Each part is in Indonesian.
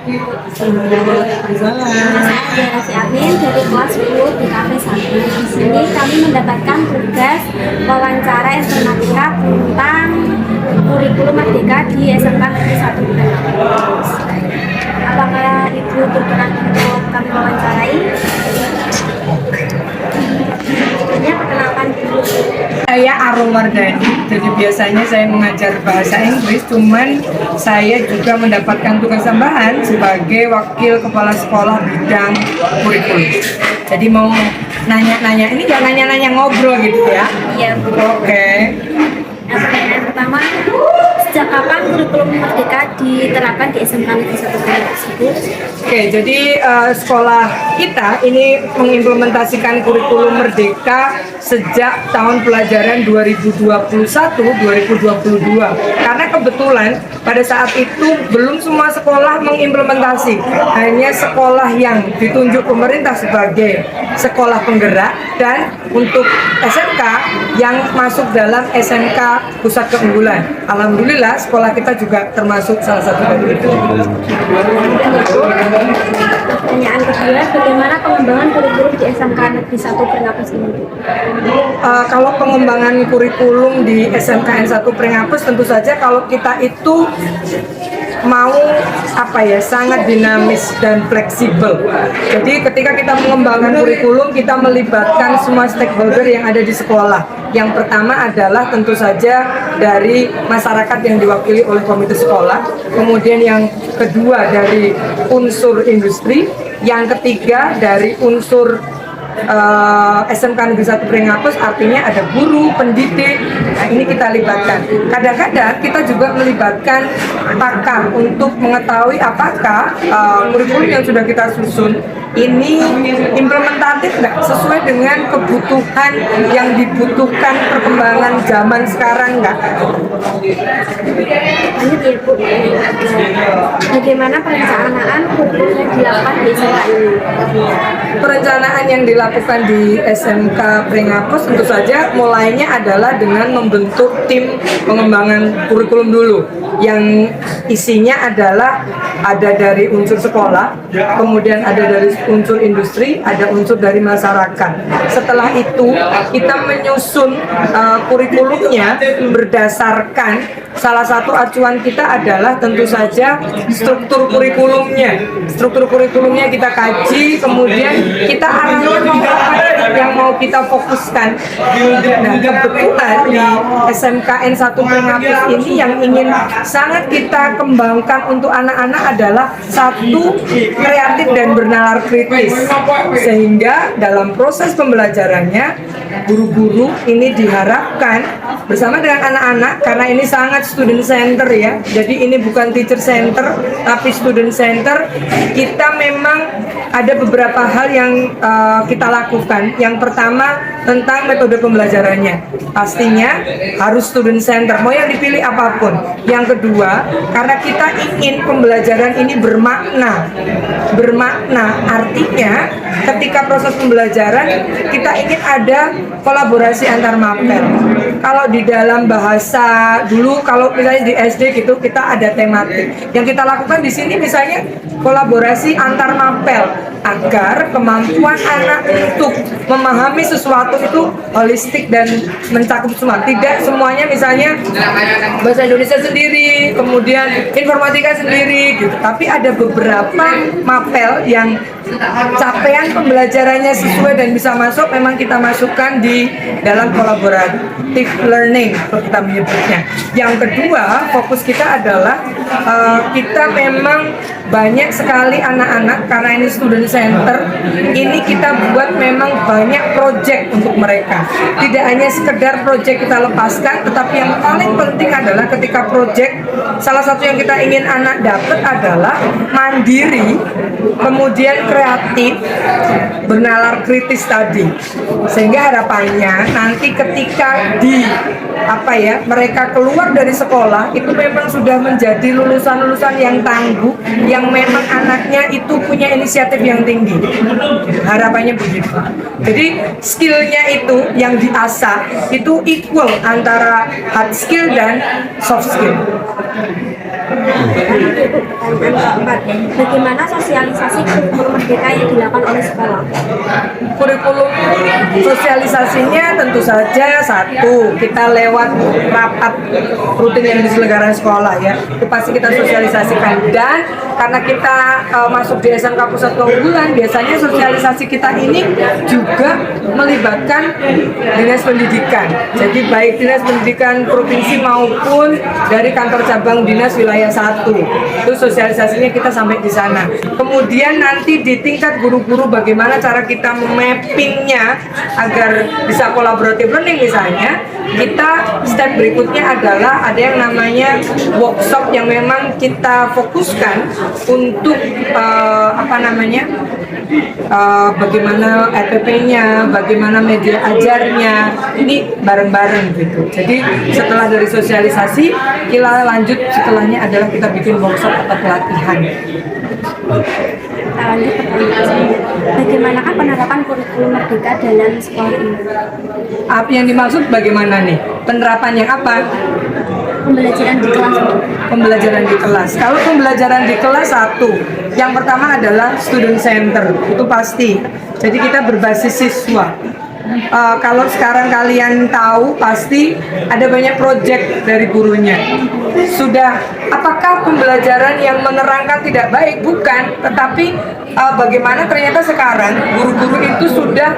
Saya si Amin dari kelas 10 di KP 1. Di sini kami mendapatkan tugas wawancara informatika tentang kurikulum merdeka di SMK Negeri 1 Brebes. Apakah Ibu berkenan untuk kami wawancarai? Sebelumnya perkenalkan dulu. Saya Arum Wardani, jadi biasanya saya mengajar bahasa Inggris, cuman saya juga mendapatkan tugas tambahan sebagai wakil kepala sekolah bidang kurikulum. Jadi mau nanya-nanya, ini jangan nanya-nanya ngobrol gitu ya? Iya, Bu. Oke. Nah, pertanyaan pertama, sejak kapan kurikulum merdeka diterapkan di SMK Negeri 1 Brebes tersebut? Oke, jadi sekolah kita ini mengimplementasikan kurikulum merdeka sejak tahun pelajaran 2021-2022. Karena kebetulan pada saat itu belum semua sekolah mengimplementasi, hanya sekolah yang ditunjuk pemerintah sebagai sekolah penggerak dan untuk SMK yang masuk dalam SMK Pusat Keunggulan. Alhamdulillah sekolah kita juga termasuk salah satu dari itu. Pertanyaan kedua, bagaimana pengembangan kurikulum di SMK Negeri 1 Prengapas ini? Kalau pengembangan kurikulum di SMKN 1 Prengapas tentu saja kalau kita itu mau sangat dinamis dan fleksibel. Jadi ketika kita mengembangkan kurikulum, kita melibatkan semua stakeholder yang ada di sekolah. Yang pertama adalah tentu saja dari masyarakat yang diwakili oleh komite sekolah, kemudian yang kedua dari unsur industri, yang ketiga dari unsur SMK Negeri 1 Prengapas, artinya ada guru, pendidik. Nah, ini kita libatkan. Kadang-kadang kita juga melibatkan pakar untuk mengetahui apakah kurikulum yang sudah kita susun ini implementatif nggak, sesuai dengan kebutuhan yang dibutuhkan perkembangan zaman sekarang nggak. Lanjut ya, Bu. Bagaimana perencanaan kurikulum yang dilakukan di SMK ini? Perencanaan yang dilakukan di SMK Prengapas tentu saja mulainya adalah dengan membentuk tim pengembangan kurikulum dulu, yang isinya adalah ada dari unsur sekolah, kemudian ada dari unsur industri, ada unsur dari masyarakat. Setelah itu kita menyusun kurikulumnya berdasarkan salah satu acuan kita adalah tentu saja struktur kurikulumnya. Struktur kurikulumnya kita kaji, kemudian kita arahnya mau apa yang mau kita fokuskan. Nah, kebetulan di SMKN 1 Prengapas ini yang ingin sangat kita kembangkan untuk anak-anak adalah satu, kreatif dan bernalar kritis, sehingga dalam proses pembelajarannya guru-guru ini diharapkan bersama dengan anak-anak, karena ini sangat student center ya, jadi ini bukan teacher center tapi student center. Kita memang ada beberapa hal yang kita lakukan. Yang pertama tentang metode pembelajarannya, pastinya harus student center, mau yang dipilih apapun. Yang kedua, karena kita ingin pembelajaran ini bermakna, artinya ketika proses pembelajaran kita ingin ada kolaborasi antar mapel. Kalau di dalam bahasa dulu, kalau misalnya di SD gitu, kita ada tematik. Yang kita lakukan di sini misalnya kolaborasi antar mapel, agar kemampuan anak untuk memahami sesuatu itu holistik dan mencakup semua. Tidak semuanya misalnya bahasa Indonesia sendiri, kemudian informatika sendiri gitu. Tapi ada beberapa mapel yang capaian pembelajarannya sesuai dan bisa masuk, memang kita masukkan di dalam collaborative learning kita menyebutnya. Yang kedua, fokus kita adalah kita memang banyak sekali anak-anak, karena ini student center, ini kita buat memang banyak project untuk mereka. Tidak hanya sekedar project kita lepaskan, tetapi yang paling penting adalah ketika project, salah satu yang kita ingin anak dapat adalah mandiri, kemudian kreatif, bernalar kritis tadi. Sehingga harapannya nanti ketika mereka keluar dari sekolah itu memang sudah menjadi lulusan-lulusan yang tangguh, yang memang anaknya itu punya inisiatif yang tinggi. Harapannya begitu. Jadi skillnya itu yang diasah itu equal antara hard skill dan soft skill. Pertanyaan keempat, bagaimana sosialisasi kurikulum merdeka yang dilakukan oleh sekolah? Kurikulum sosialisasinya tentu saja satu, kita lewat rapat rutin yang diselenggarakan sekolah ya, itu pasti kita sosialisasikan. Dan karena kita masuk di SMK Pusat Keunggulan, biasanya sosialisasi kita ini juga melibatkan dinas pendidikan. Jadi baik dinas pendidikan provinsi maupun dari kantor cabang dinas wilayah 1, itu sosialisasinya kita sampai di sana. Kemudian nanti di tingkat guru-guru bagaimana cara kita mappingnya agar bisa collaborative learning misalnya, kita step berikutnya adalah ada yang namanya workshop yang memang kita fokuskan untuk bagaimana RPP-nya, bagaimana media ajarnya, ini bareng-bareng gitu. Jadi setelah dari sosialisasi, kita lanjut setelahnya adalah kita bikin workshop atau pelatihan. Kita lanjut pertanyaan. Bagaimanakah penerapan kurikulum merdeka dalam sekolah ini? Apa yang dimaksud bagaimana nih? Penerapan yang apa? Pembelajaran di kelas. Pembelajaran di kelas. Kalau pembelajaran di kelas satu, yang pertama adalah student center, itu pasti. Jadi kita berbasis siswa. Kalau sekarang kalian tahu pasti ada banyak project dari gurunya. Sudah, apakah pembelajaran yang menerangkan tidak baik? Bukan, tetapi bagaimana ternyata sekarang guru-guru itu sudah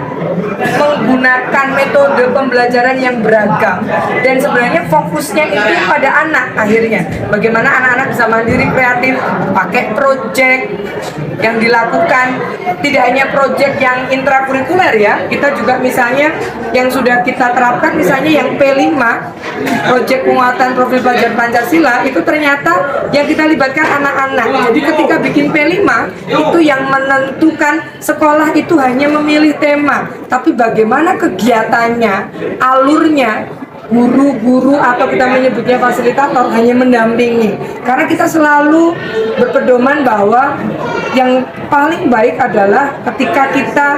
menggunakan metode pembelajaran yang beragam, dan sebenarnya fokusnya itu pada anak akhirnya. Bagaimana anak-anak bisa mandiri kreatif, pakai project yang dilakukan, tidak hanya project yang intrakurikuler ya, kita juga misalnya yang sudah kita terapkan misalnya yang P5, project penguatan profil pelajar Pancasila, itu ternyata yang kita libatkan anak-anak. Jadi ketika bikin P5 itu yang menentukan sekolah itu hanya memilih tema, tapi bagaimana kegiatannya, alurnya, guru-guru atau kita menyebutnya fasilitator hanya mendampingi. Karena kita selalu berpedoman bahwa yang paling baik adalah ketika kita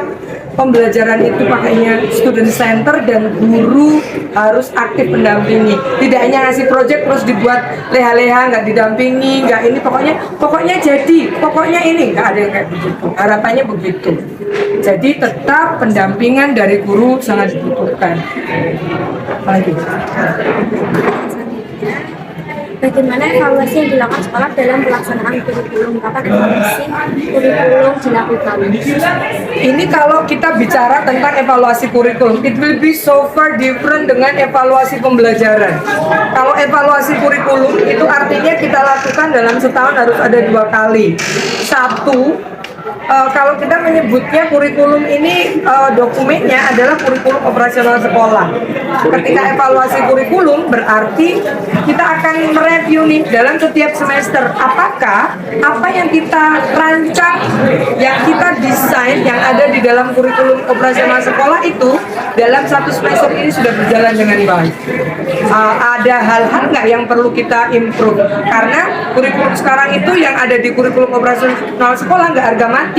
pembelajaran itu pakainya student center dan guru harus aktif mendampingi. Tidak hanya ngasih project terus dibuat leha-leha, nggak didampingi, nggak ini, pokoknya jadi, pokoknya ini, nggak ada yang kayak begitu. Harapannya begitu. Jadi tetap pendampingan dari guru sangat dibutuhkan. Apalagi? Bagaimana evaluasi yang dilakukan sekolah dalam pelaksanaan kurikulum? Kapan evaluasi kurikulum dilakukan? Ini kalau kita bicara tentang evaluasi kurikulum, it will be so far different dengan evaluasi pembelajaran. Kalau evaluasi kurikulum itu artinya kita lakukan dalam setahun harus ada 2 kali. Satu, kalau kita menyebutnya kurikulum ini dokumennya adalah kurikulum operasional sekolah. Ketika evaluasi kurikulum berarti kita akan mereview nih dalam setiap semester apakah apa yang kita rancang, yang kita desain, yang ada di dalam kurikulum operasional sekolah itu dalam 1 semester ini sudah berjalan dengan baik. Ada hal-hal nggak yang perlu kita improve? Karena kurikulum sekarang itu yang ada di kurikulum operasional sekolah nggak harga mati.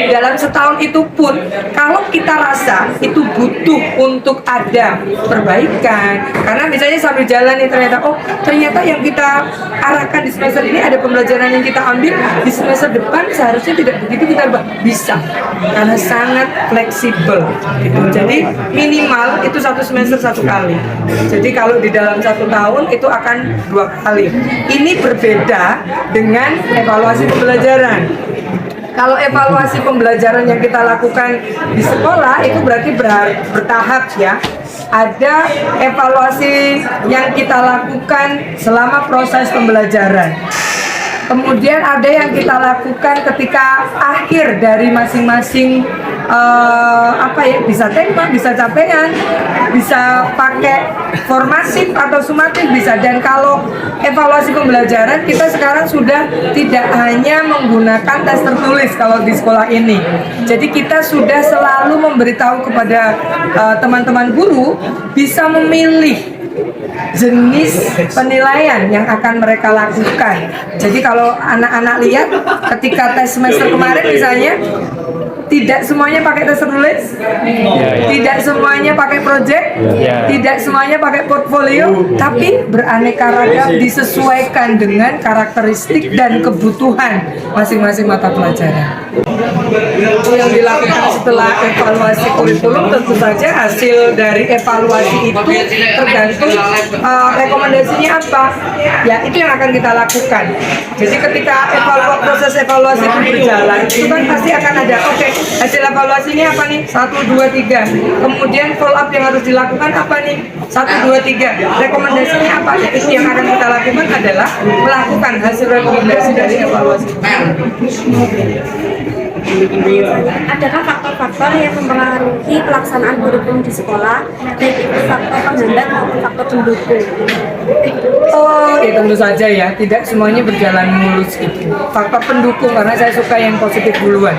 Dalam setahun itu pun kalau kita rasa itu butuh untuk ada perbaikan, karena misalnya sambil jalan nih ternyata yang kita arahkan di semester ini ada pembelajaran yang kita ambil di semester depan seharusnya tidak begitu, kita bisa karena sangat fleksibel gitu. Jadi minimal itu 1 semester 1 kali. Jadi kalau di dalam 1 tahun itu akan 2 kali. Ini berbeda dengan evaluasi pembelajaran. Kalau evaluasi pembelajaran yang kita lakukan di sekolah itu berarti bertahap ya. Ada evaluasi yang kita lakukan selama proses pembelajaran. Kemudian ada yang kita lakukan ketika akhir dari masing-masing bisa tema, bisa capaian, bisa pakai formatif atau sumatif bisa. Dan kalau evaluasi pembelajaran kita sekarang sudah tidak hanya menggunakan tes tertulis kalau di sekolah ini. Jadi kita sudah selalu memberitahu kepada teman-teman guru bisa memilih jenis penilaian yang akan mereka lakukan. Jadi kalau anak-anak lihat ketika tes semester kemarin misalnya tidak semuanya pakai tes tulis, tidak semuanya pakai project, tidak semuanya pakai portfolio, tapi beraneka ragam disesuaikan dengan karakteristik dan kebutuhan masing-masing mata pelajaran. Yang dilakukan setelah evaluasi kurikulum tentu saja hasil dari evaluasi itu tergantung rekomendasinya apa, ya itu yang akan kita lakukan. Jadi ketika proses evaluasi itu berjalan, itu kan pasti akan ada hasil evaluasinya apa nih? 1, 2, 3. Kemudian follow up yang harus dilakukan apa nih? 1, 2, 3. Rekomendasinya apa? Ya, itu yang akan kita lakukan adalah melakukan hasil rekomendasi dari evaluasi. Adakah faktor-faktor yang mempengaruhi pelaksanaan kurikulum di sekolah, baik itu faktor penghambat maupun faktor pendukung? Oh, ya tentu saja ya, tidak semuanya berjalan mulus gitu. Faktor pendukung, karena saya suka yang positif duluan.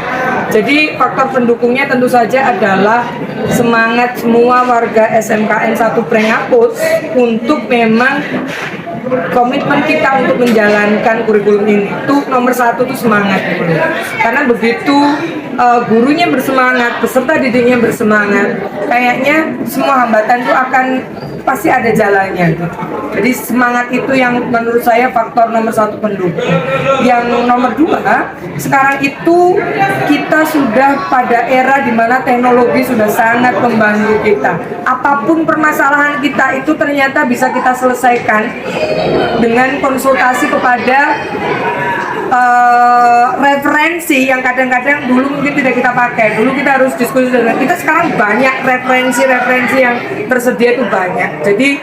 Jadi faktor pendukungnya tentu saja adalah semangat semua warga SMKN 1 Prengapus untuk memang komitmen kita untuk menjalankan kurikulum ini. Itu nomor 1 tuh semangat gitu. Karena begitu gurunya bersemangat, peserta didiknya bersemangat, kayaknya semua hambatan itu akan pasti ada jalannya gitu. Jadi semangat itu yang menurut saya faktor nomor 1 pendukung. Yang nomor 2, sekarang itu kita sudah pada era di mana teknologi sudah sangat membantu kita. Apapun permasalahan kita itu ternyata bisa kita selesaikan dengan konsultasi kepada referensi yang kadang-kadang dulu mungkin tidak kita pakai. Dulu kita harus diskusi dengan kita, sekarang banyak referensi yang tersedia itu banyak. Jadi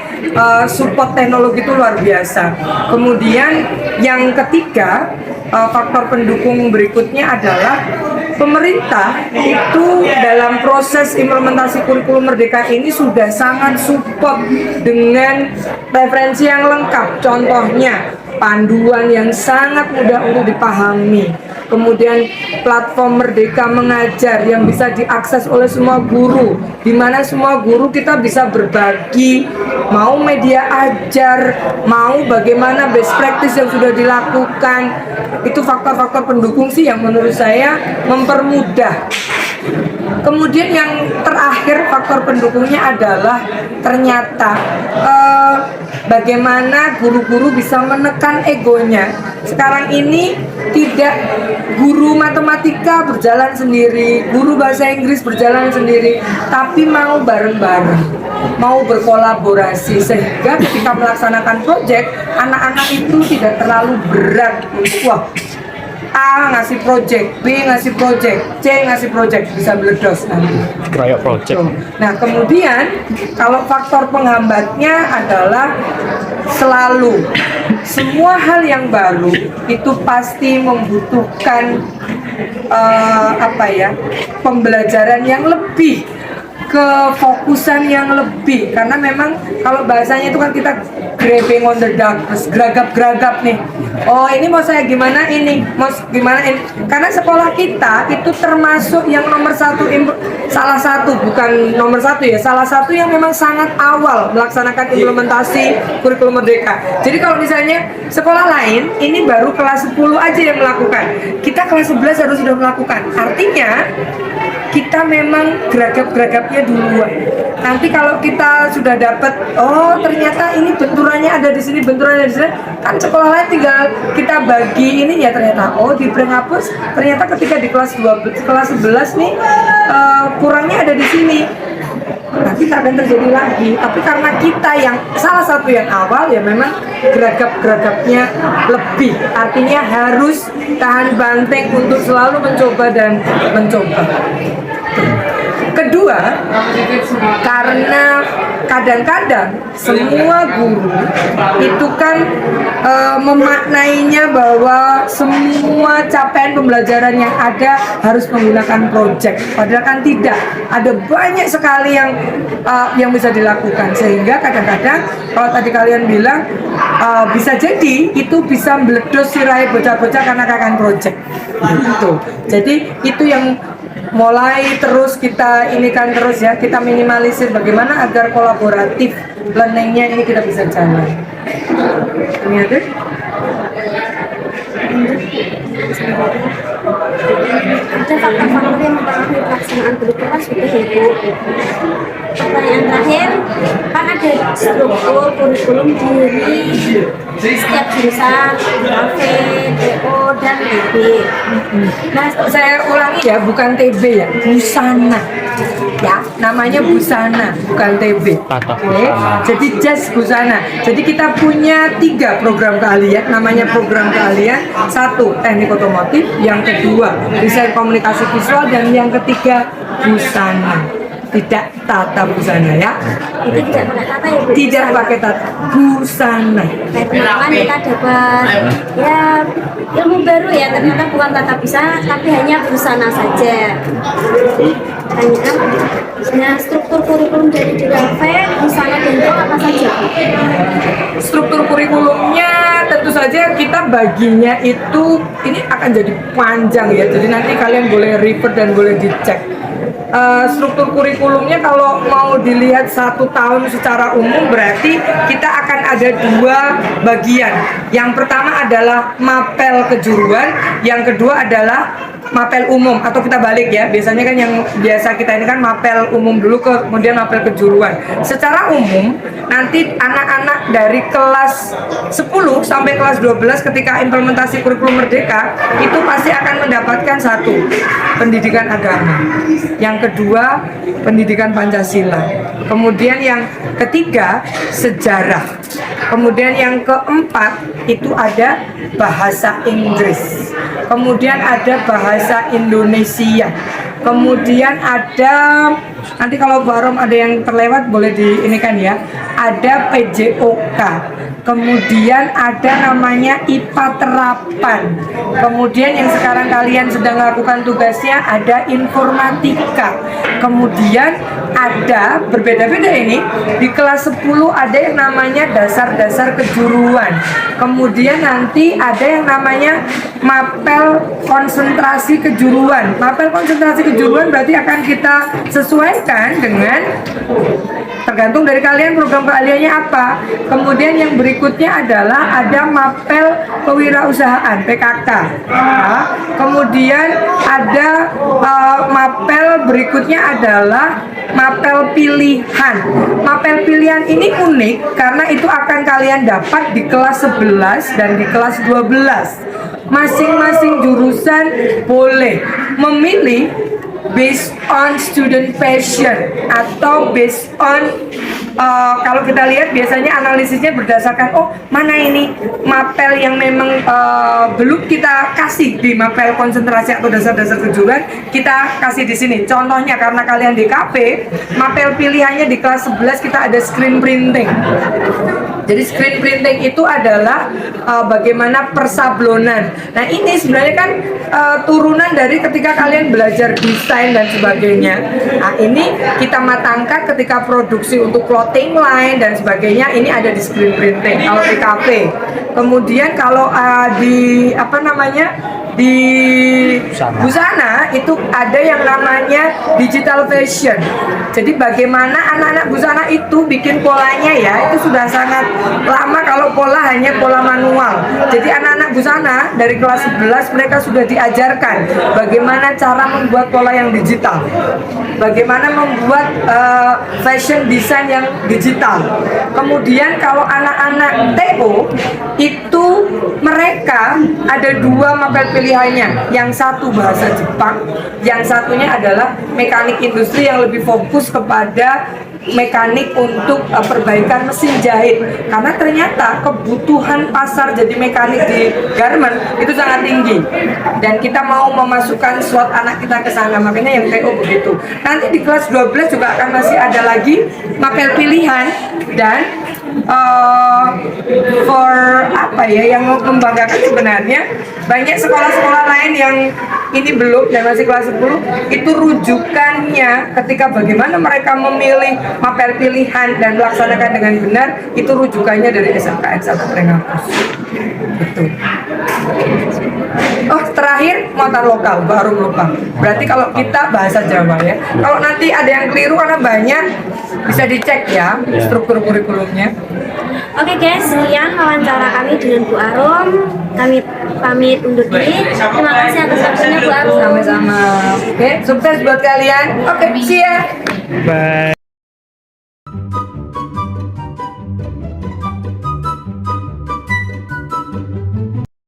support teknologi itu luar biasa. Kemudian yang ketiga, faktor pendukung berikutnya adalah pemerintah itu dalam proses implementasi kurikulum Merdeka ini sudah sangat support dengan referensi yang lengkap. Contohnya panduan yang sangat mudah untuk dipahami, kemudian platform Merdeka Mengajar yang bisa diakses oleh semua guru, di mana semua guru kita bisa berbagi, mau media ajar, mau bagaimana best practice yang sudah dilakukan. Itu faktor-faktor pendukung sih yang menurut saya mempermudah. Kemudian yang terakhir faktor pendukungnya adalah ternyata bagaimana guru-guru bisa menekan egonya. Sekarang ini tidak guru matematika berjalan sendiri, guru bahasa Inggris berjalan sendiri, tapi mau bareng-bareng, mau berkolaborasi, sehingga ketika melaksanakan proyek, anak-anak itu tidak terlalu berat. Wah, A ngasih project, B ngasih project, C ngasih project, bisa meledos nanti. Kayak project. Nah, kemudian kalau faktor penghambatnya adalah selalu semua hal yang baru itu pasti membutuhkan pembelajaran yang lebih, kefokusan yang lebih, karena memang kalau bahasanya itu kan kita grabbing on the dark, terus geragap-geragap nih. Oh, ini mau saya gimana ini, mau gimana ini. Karena sekolah kita itu termasuk yang nomor 1, salah satu, bukan nomor 1 ya, salah satu yang memang sangat awal melaksanakan implementasi kurikulum Merdeka. Jadi kalau misalnya sekolah lain ini baru kelas 10 aja yang melakukan, kita kelas 11 harus sudah melakukan. Artinya kita memang geragap-geragapnya duluan. Nanti kalau kita sudah dapat, oh ternyata ini benturannya ada di sini, benturannya di sini, kan sekolah lain tinggal kita bagi ini ya, ternyata oh di Prengapus ternyata ketika di kelas 11 nih kurangnya ada di sini. Nanti tak akan terjadi lagi. Tapi karena kita yang salah satu yang awal, ya memang geragap-geragapnya lebih. Artinya harus tahan banteng untuk selalu mencoba dan mencoba. Kedua, karena kadang-kadang semua guru itu kan memaknainya bahwa semua capaian pembelajaran yang ada harus menggunakan project. Padahal kan tidak. Ada banyak sekali yang bisa dilakukan, sehingga kadang-kadang kalau tadi kalian bilang bisa jadi itu bisa meledos sirai bocah-bocah karena kakak project. Gitu. Jadi itu yang mulai terus kita inikan terus ya, kita minimalisir bagaimana agar kolaboratif learningnya ini kita bisa jalan. Ini ada? sendiri. Ada faktor-faktor yang mempengaruhi pelaksanaan kurikulum seperti itu. Pertanyaan terakhir, kan ada struktur kurikulum di setiap jurusan, KP, TO, dan TB. Nah, saya ulangi ya, bukan TB ya, busana. Ya, namanya busana, bukan TB. Oke, jadi jas busana. Jadi kita punya 3 program keahlian, namanya program keahlian. 1, teknik otomotif, yang kedua, desain komunikasi visual, dan yang ketiga, busana. Tidak tata busana ya. Itu tidak pakai kata ya, Bu? Tidak pakai tata busana. Kayak teman-teman kita dapat ya ilmu baru ya, ternyata bukan tata busana tapi hanya busana saja. Nah, struktur kurikulum dari DKV busana dan apa saja, Bu? Struktur kurikulumnya tentu saja kita baginya itu, ini akan jadi panjang ya, jadi nanti kalian boleh refer dan boleh dicek. Struktur kurikulumnya kalau mau dilihat 1 tahun secara umum berarti kita akan ada 2 bagian. Yang pertama adalah mapel kejuruan, yang kedua adalah mapel umum, atau kita balik ya, biasanya kan yang biasa kita ini kan mapel umum dulu kemudian mapel kejuruan. Secara umum nanti anak-anak dari kelas 10 sampai kelas 12 ketika implementasi kurikulum merdeka itu pasti akan mendapatkan 1, pendidikan agama, yang kedua pendidikan Pancasila, kemudian yang ketiga sejarah, kemudian yang keempat itu ada bahasa Inggris, kemudian ada bahasa Indonesia, kemudian ada, nanti kalau Barom ada yang terlewat boleh di ini kan ya, ada PJOK, kemudian ada namanya IPA terapan, kemudian yang sekarang kalian sedang lakukan tugasnya ada informatika, kemudian ada berbeda-beda ini di kelas 10 ada yang namanya dasar-dasar kejuruan, kemudian nanti ada yang namanya mapel konsentrasi kejuruan. Mapel konsentrasi kejuruan berarti akan kita sesuaikan dengan tergantung dari kalian program keahliannya apa. Kemudian yang berikutnya adalah ada mapel kewirausahaan PKK. Nah, kemudian ada mapel berikutnya adalah mapel pilihan. Mapel pilihan ini unik karena itu akan kalian dapat di kelas 11 dan di kelas 12. Masing-masing jurusan boleh memilih based on student passion atau based on kalau kita lihat biasanya analisisnya berdasarkan mana ini mapel yang memang belum kita kasih di mapel konsentrasi atau dasar-dasar kejuruan, kita kasih di sini. Contohnya karena kalian di KP, mapel pilihannya di kelas 11 kita ada screen printing. Jadi screen printing itu adalah bagaimana persablonan. Nah ini sebenarnya kan turunan dari ketika kalian belajar desain dan sebagainya. Nah ini kita matangkan ketika produksi untuk clothing line dan sebagainya, ini ada di screen printing kalau di kafe. Kemudian kalau di di busana itu ada yang namanya digital fashion. Jadi bagaimana anak-anak busana itu bikin polanya ya, itu sudah sangat lama kalau pola hanya pola manual. Jadi anak-anak busana dari kelas 11 mereka sudah diajarkan bagaimana cara membuat pola yang digital, bagaimana membuat fashion design yang digital. Kemudian kalau anak-anak TO itu mereka ada 2 mapel pilihannya, yang satu bahasa Jepang, yang satunya adalah mekanik industri yang lebih fokus kepada mekanik untuk perbaikan mesin jahit, karena ternyata kebutuhan pasar jadi mekanik di garment itu sangat tinggi dan kita mau memasukkan slot anak kita ke sana, makanya yang TO begitu. Nanti di kelas 12 juga akan masih ada lagi mapel pilihan dan yang membanggakan sebenarnya banyak sekolah-sekolah lain yang ini belum dan masih kelas 10 itu rujukannya ketika bagaimana mereka memilih mapel pilihan dan melaksanakan dengan benar, itu rujukannya dari SMKN 1 Rengakus gitu. Terakhir muatan lokal, baru lupa. Berarti kalau kita bahasa Jawa ya. Kalau nanti ada yang keliru karena banyak, bisa dicek ya struktur kurikulumnya. Oke guys, sekian wawancara kami dengan Bu Arum. Kami pamit undur diri. Terima kasih atas waktunya Bu Arum. Sama-sama. Oke, sukses buat kalian. Oke, see ya. Bye.